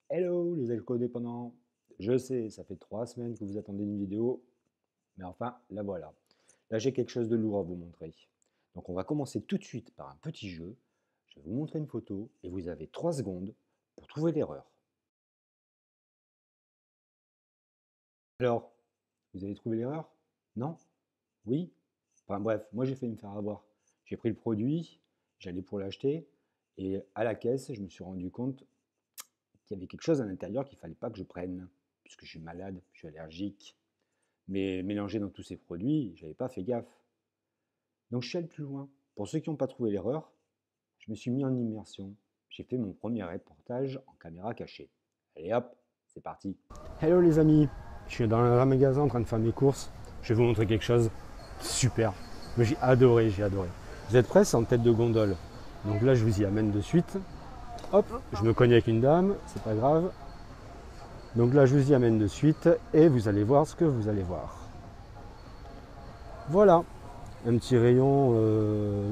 Hello les alcoodépendants. Je sais, ça fait 3 semaines que vous attendez une vidéo, mais enfin, la voilà. Là, j'ai quelque chose de lourd à vous montrer. Donc, on va commencer tout de suite par un petit jeu. Je vais vous montrer une photo et vous avez 3 secondes pour trouver l'erreur. Alors, vous avez trouvé l'erreur? Non? Oui? Enfin bref, moi j'ai failli me faire avoir. J'ai pris le produit, j'allais pour l'acheter, et à la caisse, je me suis rendu compte qu'il y avait quelque chose à l'intérieur qu'il ne fallait pas que je prenne, puisque je suis malade, je suis allergique. Mais mélangé dans tous ces produits, j'avais pas fait gaffe. Donc je suis allé plus loin. Pour ceux qui n'ont pas trouvé l'erreur, je me suis mis en immersion. J'ai fait mon premier reportage en caméra cachée. Allez hop, c'est parti. Hello les amis, je suis dans un magasin en train de faire mes courses. Je vais vous montrer quelque chose. Super. Mais j'ai adoré, j'ai adoré. Vous êtes prêts? C'est en tête de gondole. Donc là, je vous y amène de suite. Hop, je me cogne avec une dame, c'est pas grave. Donc là, je vous y amène de suite et vous allez voir ce que vous allez voir. Voilà, un petit rayon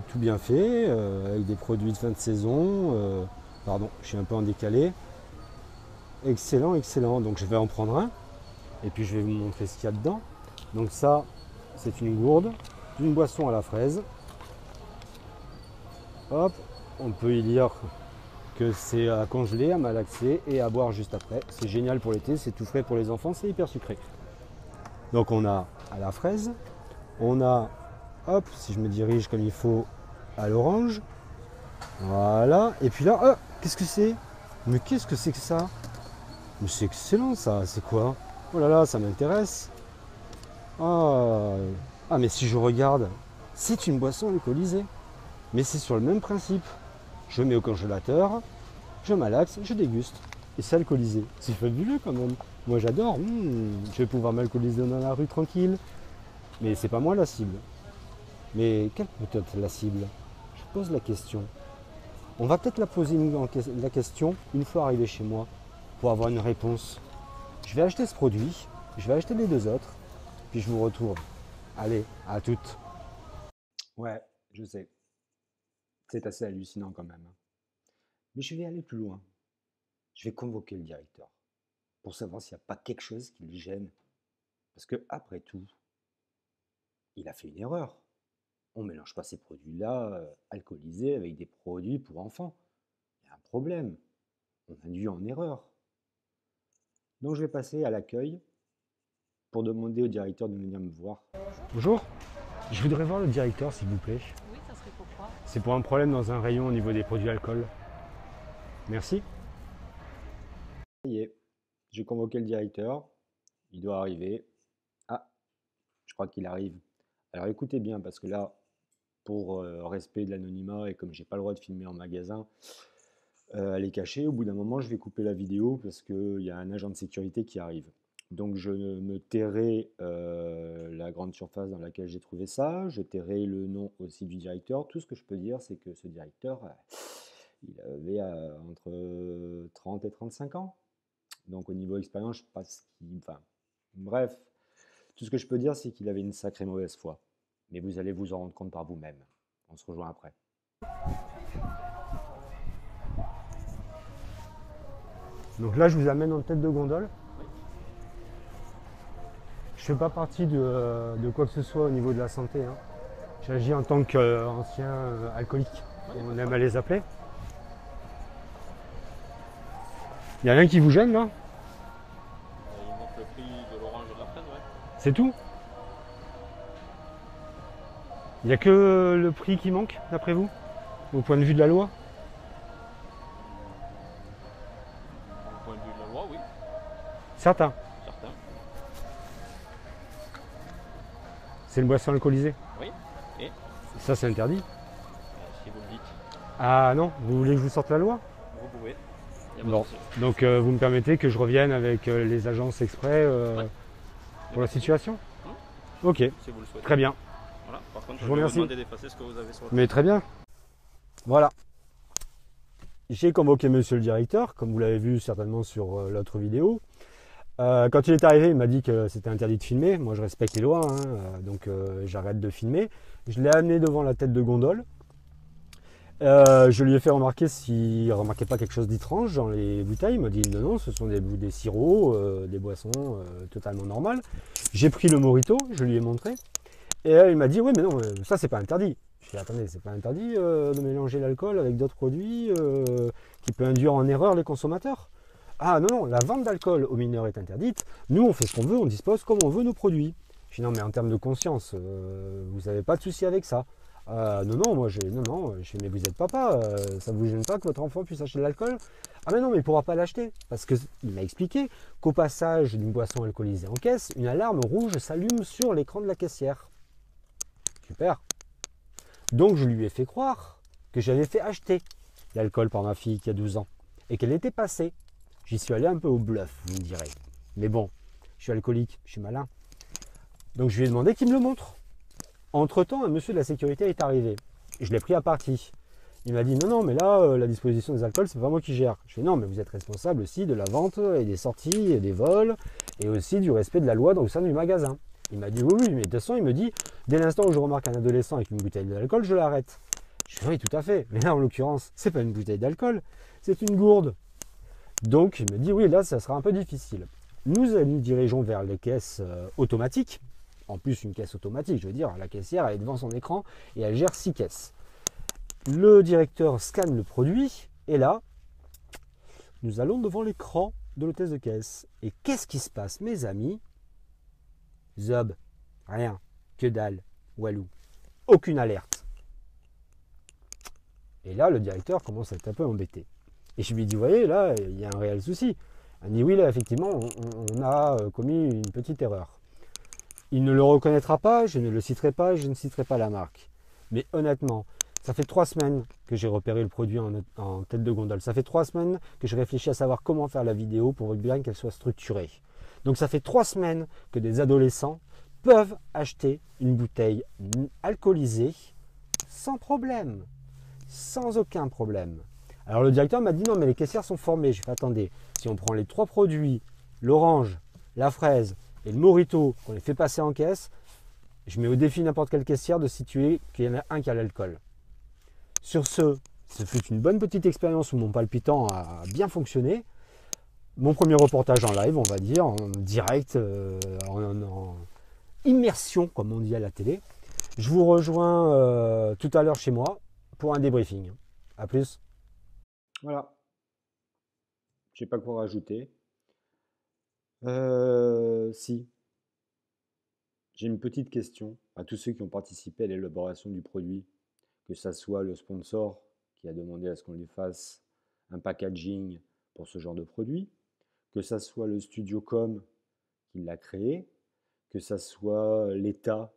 tout bien fait, avec des produits de fin de saison. Pardon, je suis un peu en décalé. Excellent, excellent. Donc je vais en prendre un et puis je vais vous montrer ce qu'il y a dedans. Donc ça, c'est une gourde d'une boisson à la fraise. Hop, on peut y lire que c'est à congeler, à malaxer et à boire juste après. C'est génial pour l'été, c'est tout frais pour les enfants, c'est hyper sucré. Donc on a à la fraise, on a, hop, si je me dirige comme il faut, à l'orange. Voilà, et puis là, oh, qu'est-ce que c'est? Mais qu'est-ce que c'est que ça? Mais c'est excellent ça, c'est quoi? Oh là là, ça m'intéresse. Ah, ah, mais si je regarde, c'est une boisson alcoolisée. Mais c'est sur le même principe. Je mets au congélateur, je malaxe, je déguste. Et c'est alcoolisé. C'est fabuleux quand même. Moi j'adore. Je vais pouvoir m'alcooliser dans la rue tranquille. Mais c'est pas moi la cible. Mais quelle peut être la cible? Je pose la question. On va peut-être la poser la question une fois arrivé chez moi pour avoir une réponse. Je vais acheter ce produit, je vais acheter les deux autres, puis je vous retourne. Allez, à toutes. Ouais, je sais. C'est assez hallucinant quand même. Mais je vais aller plus loin. Je vais convoquer le directeur pour savoir s'il n'y a pas quelque chose qui le gêne. Parce que, après tout, il a fait une erreur. On ne mélange pas ces produits-là alcoolisés avec des produits pour enfants. Il y a un problème. On a dû en erreur. Donc je vais passer à l'accueil pour demander au directeur de venir me voir. Bonjour, je voudrais voir le directeur s'il vous plaît. Oui, ça serait pourquoi? C'est pour un problème dans un rayon au niveau des produits alcool. Merci. Ça y est, j'ai convoqué le directeur. Il doit arriver. Ah, je crois qu'il arrive. Alors écoutez bien, parce que là, pour respect de l'anonymat et comme j'ai pas le droit de filmer en magasin, elle est cachée. Au bout d'un moment, je vais couper la vidéo parce qu'il y a un agent de sécurité qui arrive. Donc je me tairai la grande surface dans laquelle j'ai trouvé ça, je tairai le nom aussi du directeur. Tout ce que je peux dire, c'est que ce directeur, il avait entre 30 et 35 ans. Donc au niveau expérience, je sais pas ce qu'il... Enfin, bref, tout ce que je peux dire, c'est qu'il avait une sacrée mauvaise foi. Mais vous allez vous en rendre compte par vous-même. On se rejoint après. Donc là, je vous amène en tête de gondole. Je ne fais pas partie de quoi que ce soit au niveau de la santé. Hein. J'agis en tant qu'ancien alcoolique. On aime à les appeler. Il n'y a rien qui vous gêne là? Il manque le prix de l'orange et de la fraise, ouais. C'est tout? Il n'y a que le prix qui manque, d'après vous? Au point de vue de la loi? Au point de vue de la loi, oui, Certains. certain. C'est une boisson alcoolisée. Oui, et Ça, c'est interdit. si vous le dites, Ah non, vous voulez que je vous sorte la loi? vous pouvez. Il y a pas de Bon, souci. donc vous me permettez que je revienne avec les agences exprès Ouais. pour la situation? Mmh. Ok, Si vous le souhaitez. très bien. Voilà. Par contre, Je je vous vais vous remercie. demander d'effacer ce que vous avez sur le... Mais très bien. Voilà. J'ai convoqué monsieur le directeur, comme vous l'avez vu certainement sur l'autre vidéo. Quand il est arrivé, il m'a dit que c'était interdit de filmer. Moi, je respecte les lois, hein, donc j'arrête de filmer. Je l'ai amené devant la tête de gondole. Je lui ai fait remarquer s'il ne remarquait pas quelque chose d'étrange dans les bouteilles. Il m'a dit non, non, ce sont des sirops, des boissons totalement normales. J'ai pris le Morito, je lui ai montré. Et il m'a dit oui, mais non, ça c'est pas interdit. Je lui ai dit attendez, c'est pas interdit de mélanger l'alcool avec d'autres produits qui peut induire en erreur les consommateurs. Ah non, non, la vente d'alcool aux mineurs est interdite. Nous, on fait ce qu'on veut, on dispose comme on veut nos produits. Je dis non, mais en termes de conscience, vous n'avez pas de souci avec ça. Non, non, moi, non, non, je fais, mais vous êtes papa, ça ne vous gêne pas que votre enfant puisse acheter de l'alcool? Ah, mais non, mais il ne pourra pas l'acheter. Parce qu'il m'a expliqué qu'au passage d'une boisson alcoolisée en caisse, une alarme rouge s'allume sur l'écran de la caissière. Super. Donc, je lui ai fait croire que j'avais fait acheter l'alcool par ma fille qui a 12 ans et qu'elle était passée. J'y suis allé un peu au bluff, vous me direz. Mais bon, je suis alcoolique, je suis malin. Donc je lui ai demandé qu'il me le montre. Entre-temps, un monsieur de la sécurité est arrivé. Je l'ai pris à partie. Il m'a dit non, non, mais là, la disposition des alcools, c'est pas moi qui gère. Je fais non, mais vous êtes responsable aussi de la vente et des sorties et des vols et aussi du respect de la loi au sein du magasin. Il m'a dit oui, oui, mais de toute façon, il me dit dès l'instant où je remarque un adolescent avec une bouteille d'alcool, je l'arrête. Je fais oui, tout à fait. Mais là, en l'occurrence, c'est pas une bouteille d'alcool, c'est une gourde. Donc il me dit oui, là ça sera un peu difficile. Nous dirigeons vers les caisses automatiques. En plus une caisse automatique, je veux dire, la caissière elle est devant son écran et elle gère 6 caisses. Le directeur scanne le produit et là, nous allons devant l'écran de l'hôtesse de caisse. Et qu'est-ce qui se passe, mes amis? Zob, rien, que dalle, walou, aucune alerte. Et là, le directeur commence à être un peu embêté. Et je lui dis, vous voyez, là, il y a un réel souci. Elle dit, oui, là, effectivement, on a commis une petite erreur. Il ne le reconnaîtra pas, je ne le citerai pas, je ne citerai pas la marque. Mais honnêtement, ça fait 3 semaines que j'ai repéré le produit en tête de gondole. Ça fait 3 semaines que je réfléchis à savoir comment faire la vidéo pour bien qu'elle soit structurée. Donc ça fait 3 semaines que des adolescents peuvent acheter une bouteille alcoolisée sans problème. Sans aucun problème. Alors le directeur m'a dit non mais les caissières sont formées. Je fais attendez, si on prend les 3 produits, l'orange, la fraise et le Morito, qu'on les fait passer en caisse, je mets au défi n'importe quelle caissière de situer qu'il y en a un qui a l'alcool. Sur ce fut une bonne petite expérience où mon palpitant a bien fonctionné. Mon premier reportage en live, on va dire, en direct, en immersion, comme on dit à la télé. Je vous rejoins tout à l'heure chez moi pour un débriefing. A plus. Voilà, je sais pas quoi rajouter. Si, j'ai une petite question à tous ceux qui ont participé à l'élaboration du produit, que ça soit le sponsor qui a demandé à ce qu'on lui fasse un packaging pour ce genre de produit, que ça soit le studio com qui l'a créé, que ça soit l'État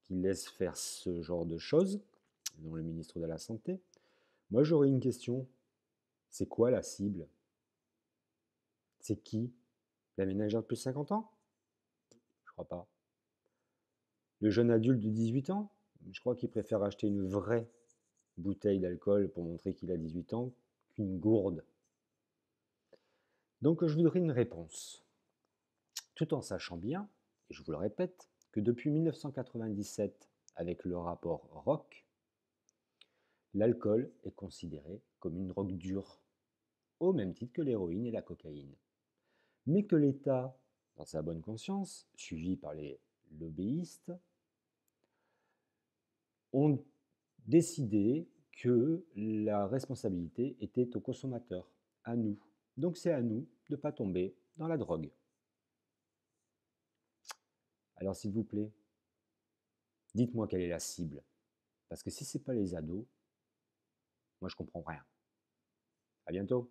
qui laisse faire ce genre de choses, dont le ministre de la Santé. Moi, j'aurais une question. C'est quoi la cible? C'est qui? La ménagère de plus de 50 ans? Je crois pas. Le jeune adulte de 18 ans? Je crois qu'il préfère acheter une vraie bouteille d'alcool pour montrer qu'il a 18 ans qu'une gourde. Donc je voudrais une réponse. Tout en sachant bien, et je vous le répète, que depuis 1997, avec le rapport Rock, l'alcool est considéré comme une drogue dure, au même titre que l'héroïne et la cocaïne. Mais que l'État, dans sa bonne conscience, suivi par les lobbyistes, ont décidé que la responsabilité était aux consommateurs, à nous. Donc c'est à nous de ne pas tomber dans la drogue. Alors s'il vous plaît, dites-moi quelle est la cible. Parce que si ce n'est pas les ados, moi je comprends rien. À bientôt.